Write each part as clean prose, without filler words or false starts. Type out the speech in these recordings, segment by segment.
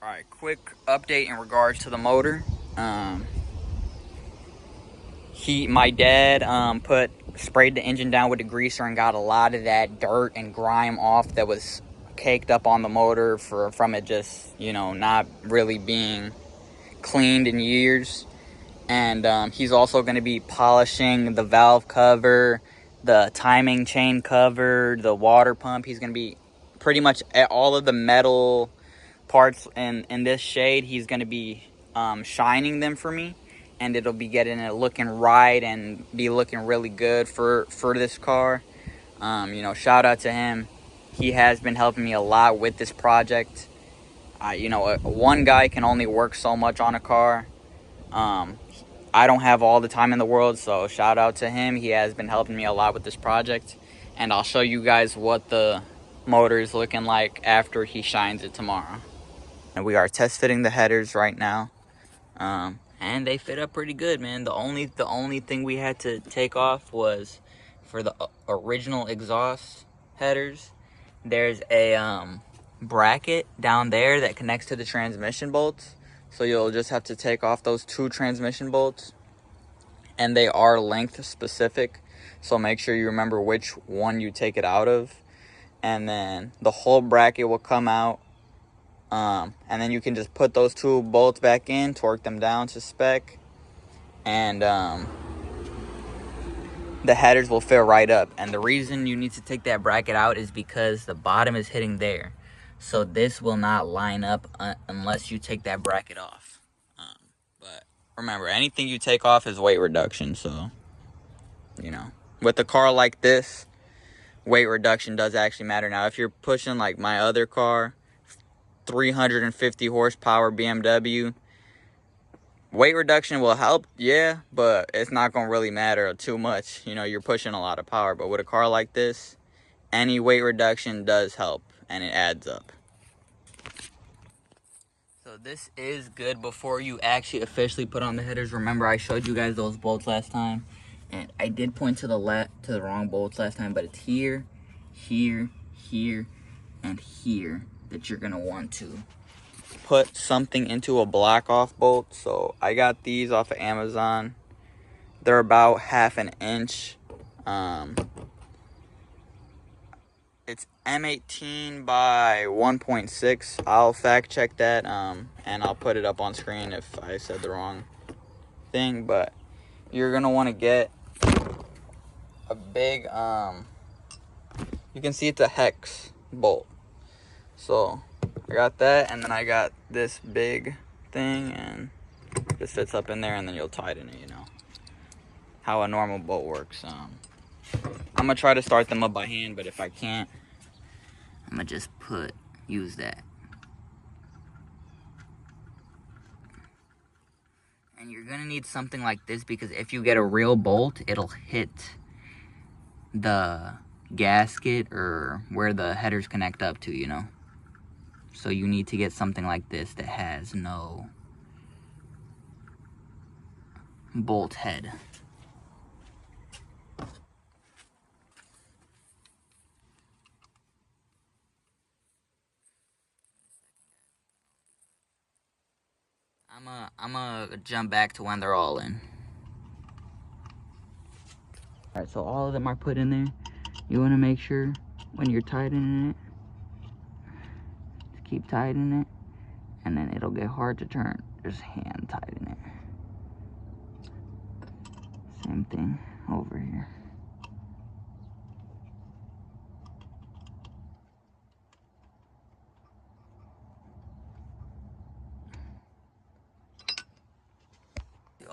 Alright, quick update in regards to the motor. My dad sprayed the engine down with a degreaser and got a lot of that dirt and grime off that was caked up on the motor from it just, not really being cleaned in years. And he's also going to be polishing the valve cover, the timing chain cover, the water pump. He's going to be pretty much at all of the metal parts in this shade. He's going to be shining them for me, and it'll be getting it looking right and be looking really good for this car. Shout out to him. He has been helping me a lot with this project. One guy can only work so much on a car. I don't have all the time in the world, so shout out to him. He has been helping me a lot with this project, and I'll show you guys what the motor is looking like after he shines it tomorrow. And we are test fitting the headers right now, and they fit up pretty good, man. The only thing we had to take off was for the original exhaust headers. There's a bracket down there that connects to the transmission bolts, so you'll just have to take off those 2 transmission bolts, and they are length specific, so make sure you remember which one you take it out of. And then the whole bracket will come out, and then you can just put those 2 bolts back in, torque them down to spec, and the headers will fit right up. And the reason you need to take that bracket out is because the bottom is hitting there, so this will not line up unless you take that bracket off. But remember, anything you take off is weight reduction, so with a car like this, weight reduction does actually matter. Now, if you're pushing like my other car, 350 horsepower BMW, weight reduction will help, yeah, but it's not gonna really matter too much. You're pushing a lot of power. But with a car like this, any weight reduction does help, and it adds up. So this is good before you actually officially put on the headers. Remember, I showed you guys those bolts last time, and I did point to the wrong bolts last time, but it's here, here, here, and here that you're gonna want to put something into a block off bolt. So I got these off of Amazon. They're about 1/2 inch. It's M18 by 1.6. I'll fact check that, and I'll put it up on screen if I said the wrong thing. But you're gonna want to get a big, you can see it's a hex bolt. So I got that, and then I got this big thing, and this fits up in there, and then you'll tighten it, how a normal bolt works. I'm gonna try to start them up by hand, but if I can't, I'm gonna just use that. And you're gonna need something like this, because if you get a real bolt, it'll hit the gasket or where the headers connect up to, So you need to get something like this that has no bolt head. I'm gonna jump back to when they're all in. Alright, so all of them are put in there. You want to make sure when you're tightening it, to keep tightening it, and then it'll get hard to turn. Just hand tighten it. Same thing over here.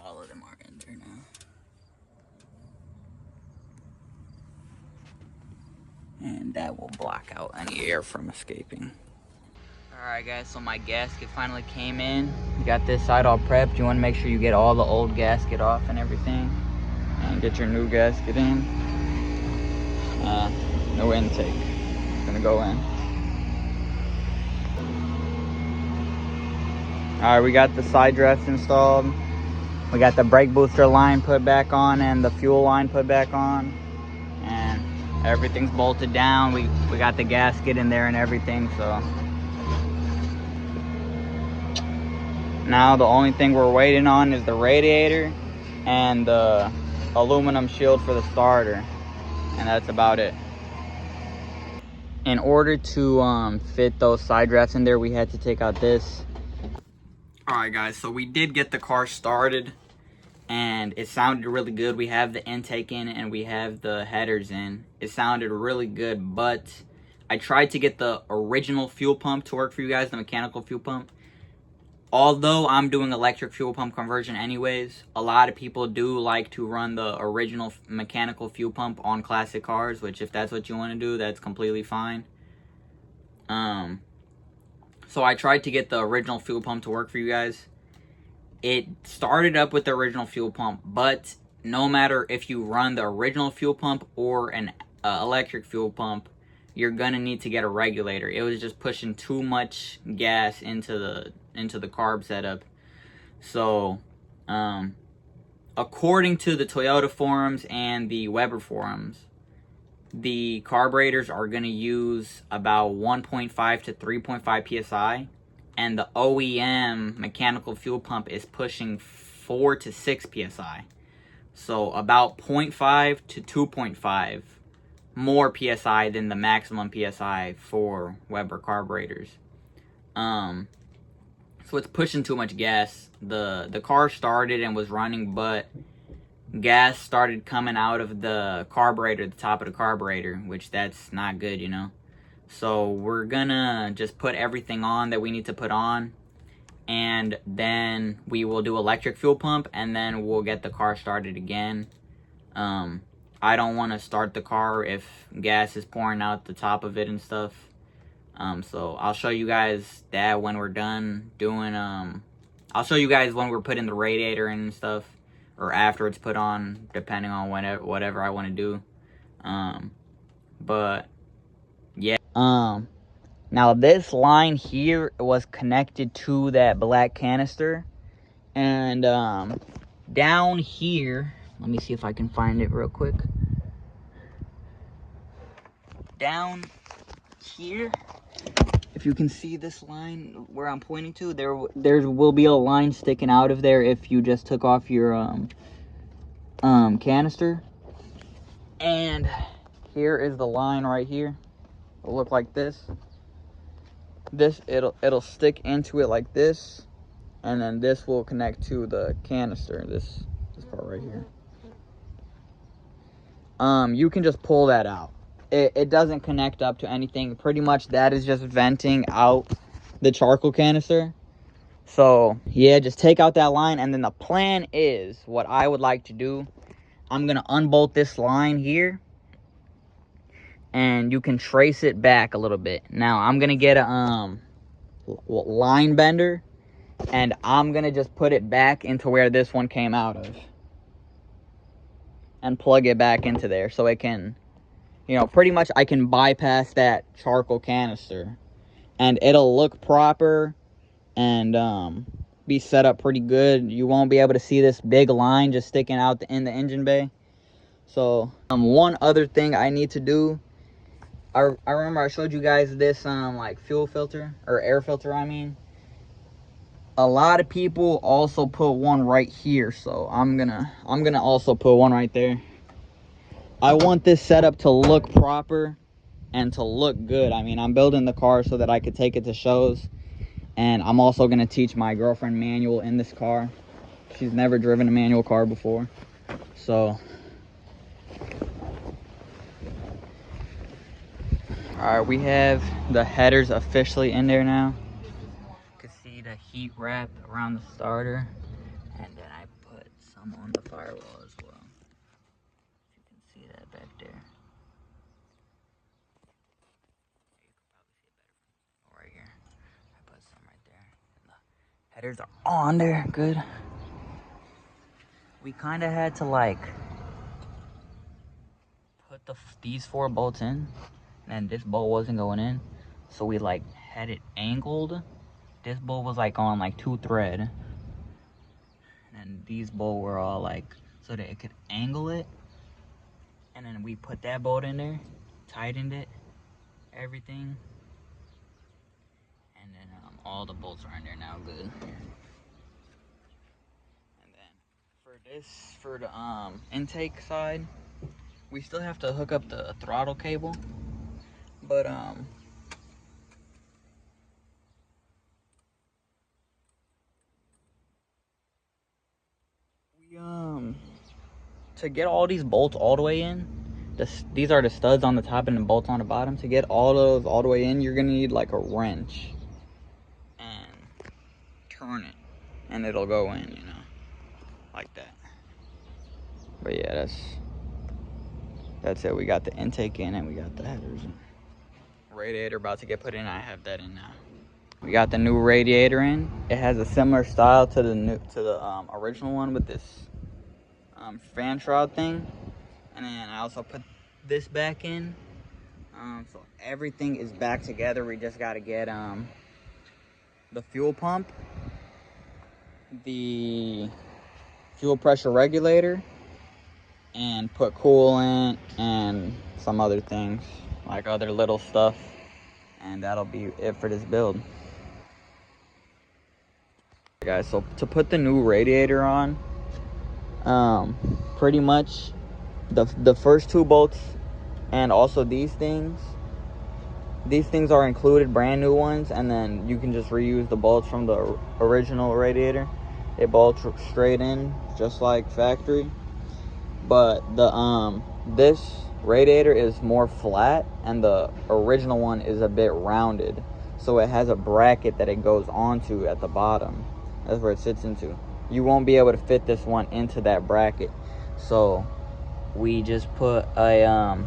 All of them are in there now. And that will block out any air from escaping. Alright guys, so my gasket finally came in. You got this side all prepped. You want to make sure you get all the old gasket off and everything, and get your new gasket in. No intake. It's gonna go in. Alright, we got the side drafts installed. We got the brake booster line put back on and the fuel line put back on, and everything's bolted down. We got the gasket in there and everything, so Now the only thing we're waiting on is the radiator and the aluminum shield for the starter, and that's about it. In order to fit those side drafts in there, we had to take out this. Alright guys, so we did get the car started and it sounded really good. We have the intake in and we have the headers in. It sounded really good, but I tried to get the original fuel pump to work for you guys, the mechanical fuel pump. Although I'm doing electric fuel pump conversion anyways, a lot of people do like to run the original mechanical fuel pump on classic cars, which if that's what you want to do, that's completely fine. So I tried to get the original fuel pump to work for you guys. It started up with the original fuel pump, but no matter if you run the original fuel pump or an electric fuel pump, you're gonna need to get a regulator. It was just pushing too much gas into the carb setup. So, according to the Toyota forums and the Weber forums, the carburetors are going to use about 1.5 to 3.5 psi, and the OEM mechanical fuel pump is pushing 4 to 6 psi. So about 0.5 to 2.5 more psi than the maximum psi for Weber carburetors. So it's pushing too much gas. The car started and was running, but gas started coming out of the carburetor, the top of the carburetor, which that's not good, you know. So we're gonna just put everything on that we need to put on, and then we will do electric fuel pump, and then we'll get the car started again. I don't want to start the car if gas is pouring out the top of it and stuff. So I'll show you guys that when we're done doing, I'll show you guys when we're putting the radiator in and stuff, or after it's put on, depending on whatever I want to do. But yeah. Now this line here was connected to that black canister, and down here, let me see if I can find it real quick. Down here, if you can see this line where I'm pointing to, there will be a line sticking out of there if you just took off your canister. And here is the line right here. It'll look like this. It'll stick into it like this, and then this will connect to the canister. This part right here. You can just pull that out. It doesn't connect up to anything. Pretty much that is just venting out the charcoal canister. So yeah, just take out that line, and then the plan is, what I would like to do, I'm gonna unbolt this line here, and you can trace it back a little bit. Now I'm gonna get a line bender, and I'm gonna just put it back into where this one came out of, and plug it back into there, so it can, you know, pretty much I can bypass that charcoal canister, and it'll look proper and be set up pretty good. You won't be able to see this big line just sticking out in the engine bay. So one other thing I need to do, I remember I showed you guys this like fuel filter, or air filter I mean. A lot of people also put one right here, so I'm gonna also put one right there. I want this setup to look proper and to look good. I mean, I'm building the car so that I could take it to shows, and I'm also gonna teach my girlfriend manual in this car. She's never driven a manual car before, so. Alright, we have the headers officially in there now. You can see the heat wrap around the starter, and then I put some on the firewall as well. You can see that back there. You can probably see it better from right here. I put some right there. And the headers are on there, good. We kind of had to like put these 4 bolts in, and this bolt wasn't going in, so we like had it angled. This bolt was like on like 2 thread, and these bolts were all like so that it could angle it, and then we put that bolt in there, tightened it, everything, and then all the bolts are in there now, good. This for the intake side. We still have to hook up the throttle cable, but we to get all these bolts all the way in, these are the studs on the top and the bolts on the bottom. To get all the way in, you're gonna need like a wrench and turn it, and it'll go in, you know, like that. But yeah, that's it. We got the intake in and we got the headers in. Radiator about to get put in. I have that in now. We got the new radiator in. It has a similar style to the original one with this fan shroud thing, and then I also put this back in. So everything is back together. We just got to get the fuel pump, the fuel pressure regulator, and put coolant and some other things, like other little stuff, and that'll be it for this build. Guys, so to put the new radiator on, pretty much the first two bolts and also these things are included, brand new ones, and then you can just reuse the bolts from the original radiator. They bolt straight in just like factory, but the this radiator is more flat and the original one is a bit rounded, so it has a bracket that it goes onto at the bottom. That's where it sits into. You won't be able to fit this one into that bracket, so we just put a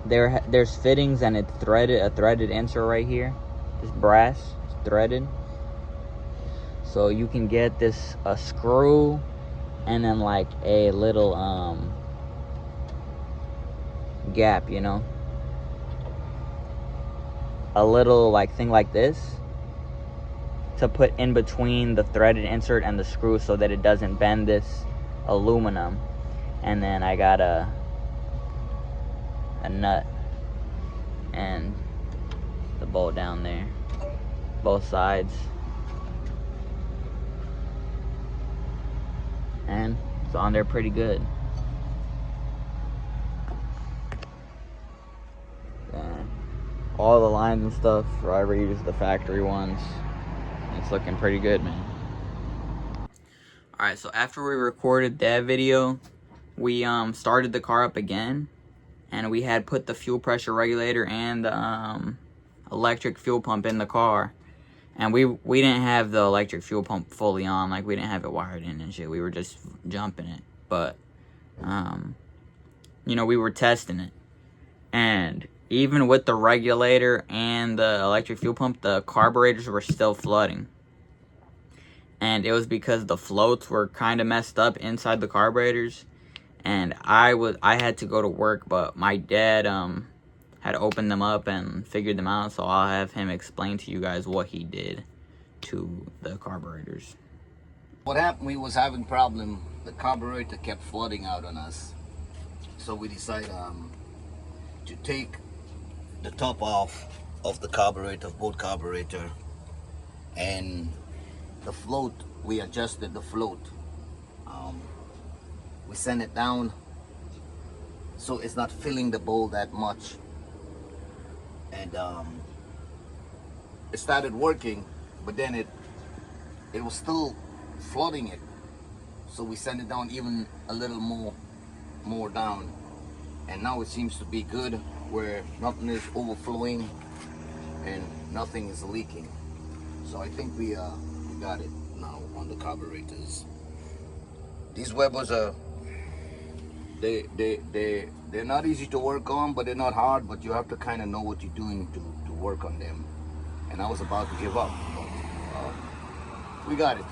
there's fittings and it's threaded, a threaded insert right here. This brass is threaded, so you can get this a screw and then like a little gap, you know, a little like thing like this to put in between the threaded insert and the screw so that it doesn't bend this aluminum. And then I got a nut and the bolt down there, both sides, and it's on there pretty good. And all the lines and stuff, I reused the factory ones. It's looking pretty good, man. Alright, so after we recorded that video, we started the car up again, and we had put the fuel pressure regulator and the electric fuel pump in the car. And we didn't have the electric fuel pump fully on, like we didn't have it wired in and shit. We were just jumping it. But you know, we were testing it. And even with the regulator and the electric fuel pump, the carburetors were still flooding. And it was because the floats were kind of messed up inside the carburetors. And I had to go to work, but my dad had opened them up and figured them out. So I'll have him explain to you guys what he did to the carburetors. What happened, we was having problem. The carburetor kept flooding out on us. So we decided to take the top off of the carburetor, of both carburetor, and the float, we adjusted the float. We sent it down so it's not filling the bowl that much, and it started working, but then it was still flooding it, so we sent it down even a little more down, and now it seems to be good, where nothing is overflowing and nothing is leaking. So I think we got it now on the carburetors. These Webers are they're not easy to work on, but they're not hard, but you have to kind of know what you're doing to work on them. And I was about to give up, but we got it.